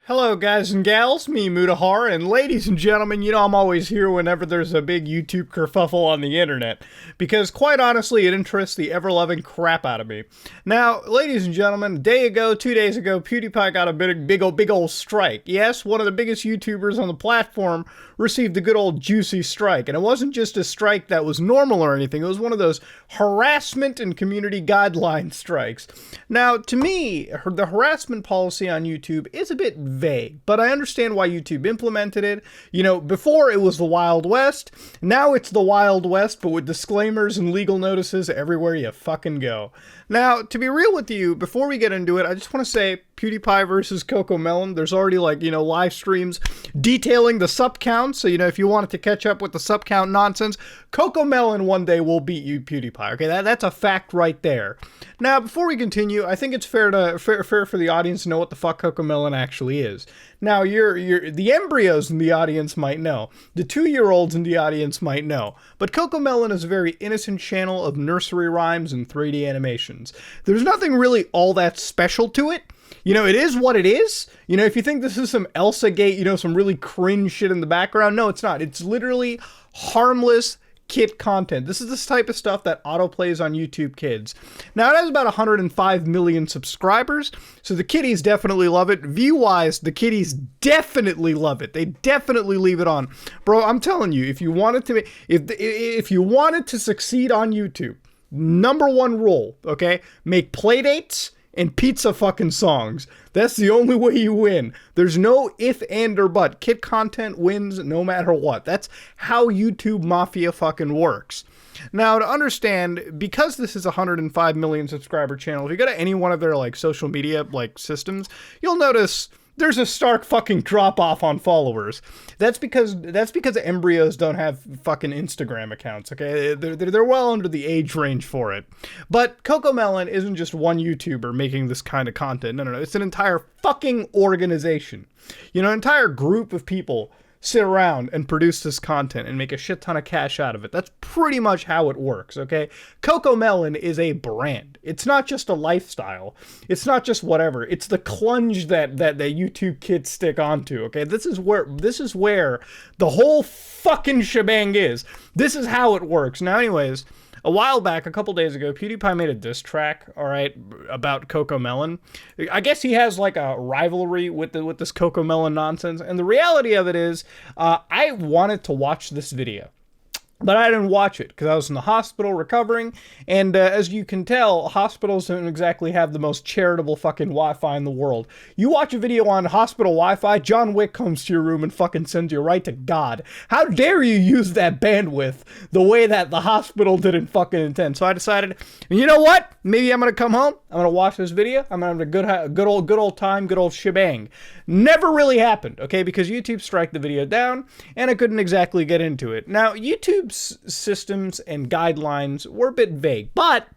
Hello guys and gals, me Mutahar, and ladies and gentlemen, you know I'm always here whenever there's a big YouTube kerfuffle on the internet, because quite honestly it interests the ever-loving crap out of me. Now, ladies and gentlemen, a day ago, 2 days ago, PewDiePie got a big old strike. Yes, one of the biggest YouTubers on the platform received a good old juicy strike, and it wasn't just a strike that was normal or anything, it was one of those harassment and community guideline strikes. Now, to me, the harassment policy on YouTube is a bit vague, but I understand why YouTube implemented it. You know, before it was the Wild West, now it's the Wild West, but with disclaimers and legal notices everywhere you fucking go. Now, to be real with you, before we get into it, I just want to say PewDiePie versus CocoMelon. There's already, like, you know, live streams detailing the sub count, so, you know, if you wanted to catch up with the sub count nonsense, CocoMelon one day will beat you, PewDiePie. Okay, that's a fact right there. Now, before we continue, I think it's fair for the audience to know what the fuck CocoMelon actually is. Now, the embryos in the audience might know. The 2-year-olds in the audience might know. But CocoMelon is a very innocent channel of nursery rhymes and 3D animations. There's nothing really all that special to it. You know, it is what it is. You know, if you think this is some Elsa Gate, you know, some really cringe shit in the background, no, it's not. It's literally harmless kid content. This is this type of stuff that autoplays on YouTube Kids. Now, it has about 105 million subscribers, so the kiddies definitely love it. View-wise, the kiddies definitely love it. They definitely leave it on. Bro, I'm telling you, if you wanted to succeed on YouTube, number one rule, okay? Make playdates and pizza fucking songs. That's the only way you win. There's no if, and, or but. Kid content wins no matter what. That's how YouTube Mafia fucking works. Now, to understand, because this is a 105 million subscriber channel, if you go to any one of their, like, social media, like, systems, you'll notice there's a stark fucking drop-off on followers. That's because embryos don't have fucking Instagram accounts, okay? They're well under the age range for it. But CocoMelon isn't just one YouTuber making this kind of content. No. It's an entire fucking organization. You know, an entire group of people sit around and produce this content and make a shit ton of cash out of it. That's pretty much how it works, okay? CocoMelon is a brand. It's not just a lifestyle. It's not just whatever. It's the clunge that YouTube kids stick onto, okay? This is where the whole fucking shebang is. This is how it works. Now, anyways, a while back, a couple days ago, PewDiePie made a diss track, all right, about CocoMelon. I guess he has like a rivalry with this CocoMelon nonsense, and the reality of it is, I wanted to watch this video, but I didn't watch it because I was in the hospital recovering, and as you can tell, hospitals don't exactly have the most charitable fucking Wi-Fi in the world. You watch a video on hospital Wi-Fi, John Wick comes to your room and fucking sends you right to God. How dare you use that bandwidth the way that the hospital didn't fucking intend? So I decided, you know what? Maybe I'm gonna come home, I'm gonna watch this video, I'm gonna have a good old time, good old shebang. Never really happened, okay? Because YouTube striked the video down, and I couldn't exactly get into it. Now, YouTube's systems and guidelines were a bit vague, but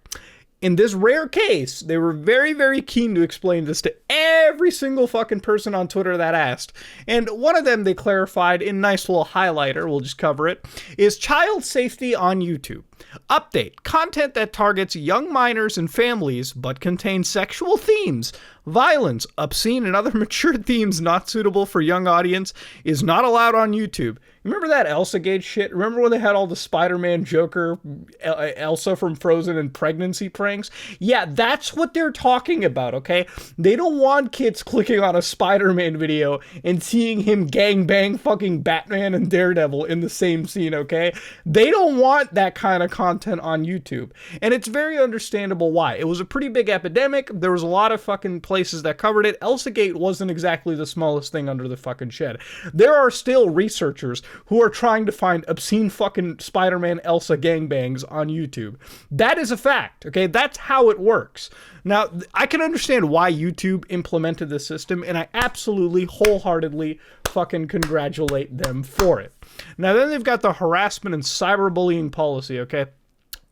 in this rare case, they were very, very keen to explain this to every single fucking person on Twitter that asked. And one of them they clarified in nice little highlighter, we'll just cover it, is child safety on YouTube. Update: content that targets young minors and families but contains sexual themes, violence, obscene, and other mature themes not suitable for young audience is not allowed on YouTube. Remember that Elsa Gate shit? Remember when they had all the Spider-Man, Joker, Elsa from Frozen, and pregnancy pranks? Yeah, that's what they're talking about, okay? They don't want kids clicking on a Spider-Man video and seeing him gangbang fucking Batman and Daredevil in the same scene, okay? They don't want that kind of content on YouTube. And it's very understandable why. It was a pretty big epidemic. There was a lot of fucking places that covered it. Elsa Gate wasn't exactly the smallest thing under the fucking shed. There are still researchers who are trying to find obscene fucking Spider-Man Elsa gangbangs on YouTube. That is a fact, okay? That's how it works. Now, I can understand why YouTube implemented this system, and I absolutely, wholeheartedly fucking congratulate them for it. Now, then they've got the harassment and cyberbullying policy, okay?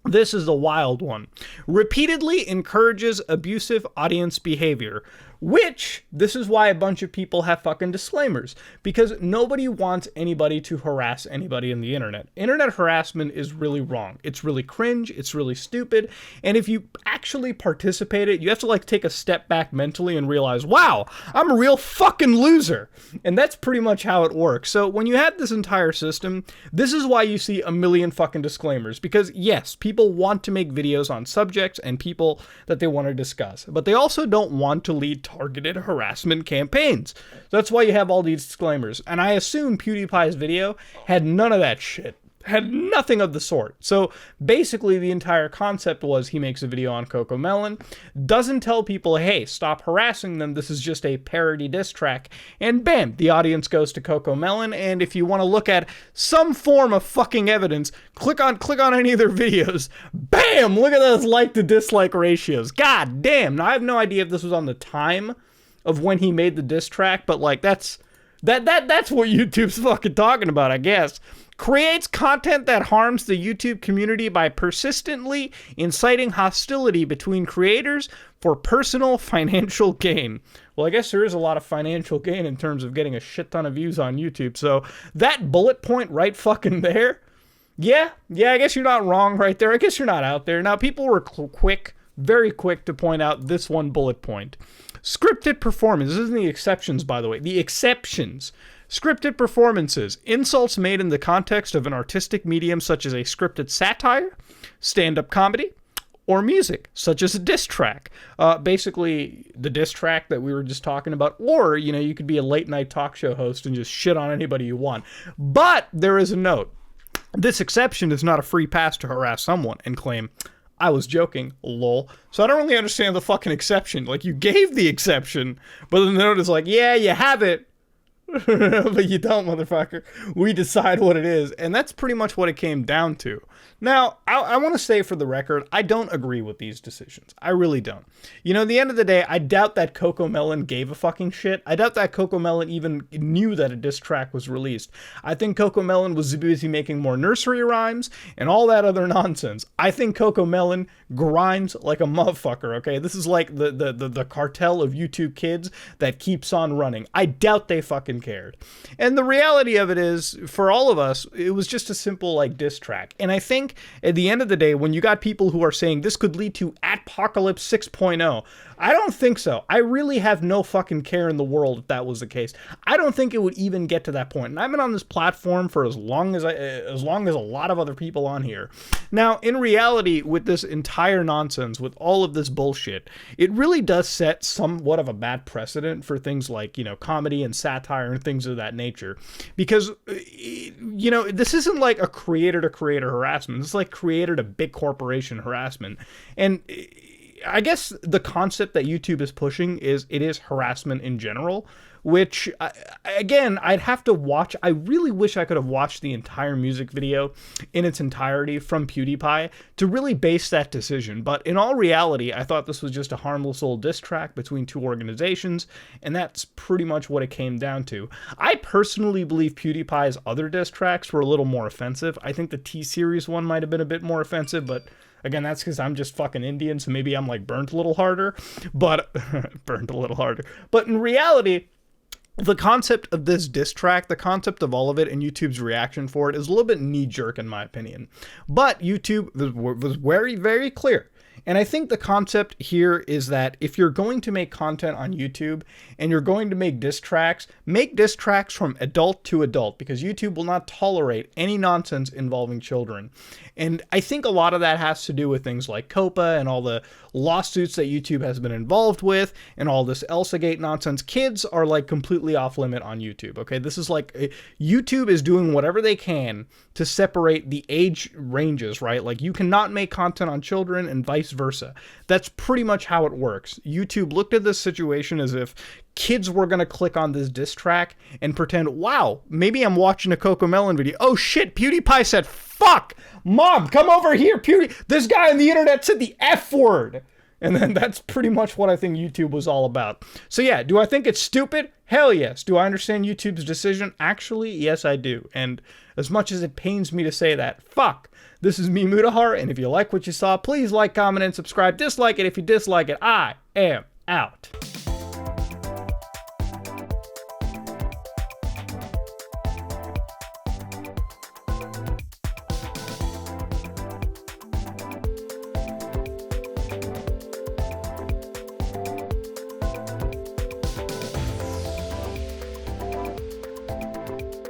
This is the wild one. Repeatedly encourages abusive audience behavior. Which, this is why a bunch of people have fucking disclaimers, because nobody wants anybody to harass anybody in the internet. Internet harassment is really wrong. It's really cringe, it's really stupid, and if you actually participate in it, you have to like take a step back mentally and realize, wow, I'm a real fucking loser. And that's pretty much how it works. So when you have this entire system, this is why you see a million fucking disclaimers, because yes, people want to make videos on subjects and people that they want to discuss, but they also don't want to lead targeted harassment campaigns. That's why you have all these disclaimers. And I assume PewDiePie's video had none of that shit. Had nothing of the sort. So basically the entire concept was he makes a video on CocoMelon, doesn't tell people, hey, stop harassing them, this is just a parody diss track, and bam, the audience goes to CocoMelon, and if you want to look at some form of fucking evidence, click on any of their videos, bam, look at those like to dislike ratios. God damn. Now I have no idea if this was on the time of when he made the diss track, but like that's what YouTube's fucking talking about, I guess. Creates content that harms the YouTube community by persistently inciting hostility between creators for personal financial gain. Well, I guess there is a lot of financial gain in terms of getting a shit ton of views on YouTube. So that bullet point right fucking there, yeah, I guess you're not wrong right there. I guess you're not out there. Now, people were very quick to point out this one bullet point. Scripted performance. This isn't the exceptions, by the way. The exceptions. Scripted performances, insults made in the context of an artistic medium such as a scripted satire, stand-up comedy, or music, such as a diss track. Basically, the diss track that we were just talking about, or, you know, you could be a late-night talk show host and just shit on anybody you want. But there is a note. This exception is not a free pass to harass someone and claim, I was joking, lol. So I don't really understand the fucking exception. Like, you gave the exception, but the note is like, yeah, you have it, but you don't, motherfucker. We decide what it is. And that's pretty much what it came down to. Now, I want to say for the record, I don't agree with these decisions. I really don't. You know, at the end of the day, I doubt that CocoMelon gave a fucking shit. I doubt that CocoMelon even knew that a diss track was released. I think CocoMelon was busy making more nursery rhymes and all that other nonsense. I think CocoMelon grinds like a motherfucker, okay? This is like the cartel of YouTube kids that keeps on running. I doubt they fucking cared. And the reality of it is, for all of us, it was just a simple, like, diss track. And I think at the end of the day, when you got people who are saying this could lead to Apocalypse 6.0, I don't think so. I really have no fucking care in the world if that was the case. I don't think it would even get to that point. And I've been on this platform for as long as a lot of other people on here. Now, in reality, with this entire nonsense, with all of this bullshit, it really does set somewhat of a bad precedent for things like, you know, comedy and satire and things of that nature. Because, you know, this isn't like a creator-to-creator harassment. This is like creator-to-big corporation harassment. And I guess the concept that YouTube is pushing is it is harassment in general, which, again, I'd have to watch. I really wish I could have watched the entire music video in its entirety from PewDiePie to really base that decision. But in all reality, I thought this was just a harmless little diss track between two organizations, and that's pretty much what it came down to. I personally believe PewDiePie's other diss tracks were a little more offensive. I think the T-Series one might have been a bit more offensive, but again, that's because I'm just fucking Indian, so maybe I'm like burnt a little harder, but But in reality, the concept of this diss track, the concept of all of it, and YouTube's reaction for it is a little bit knee-jerk in my opinion. But YouTube was very, very clear. And I think the concept here is that if you're going to make content on YouTube and you're going to make diss tracks from adult to adult, because YouTube will not tolerate any nonsense involving children. And I think a lot of that has to do with things like COPA and all the lawsuits that YouTube has been involved with and all this ElsaGate nonsense. Kids are like completely off limit on YouTube, okay? This is like, YouTube is doing whatever they can to separate the age ranges, right? Like, you cannot make content on children and vice versa. That's pretty much how it works. YouTube looked at this situation as if kids were going to click on this diss track and pretend, wow, maybe I'm watching a CocoMelon video. Oh shit, PewDiePie said, fuck, mom, come over here, this guy on the internet said the F word. And then that's pretty much what I think YouTube was all about. So yeah, do I think it's stupid? Hell yes. Do I understand YouTube's decision? Actually, yes, I do. And as much as it pains me to say that, fuck. This is me, Mudahar, and if you like what you saw, please like, comment, and subscribe. Dislike it if you dislike it. I am out.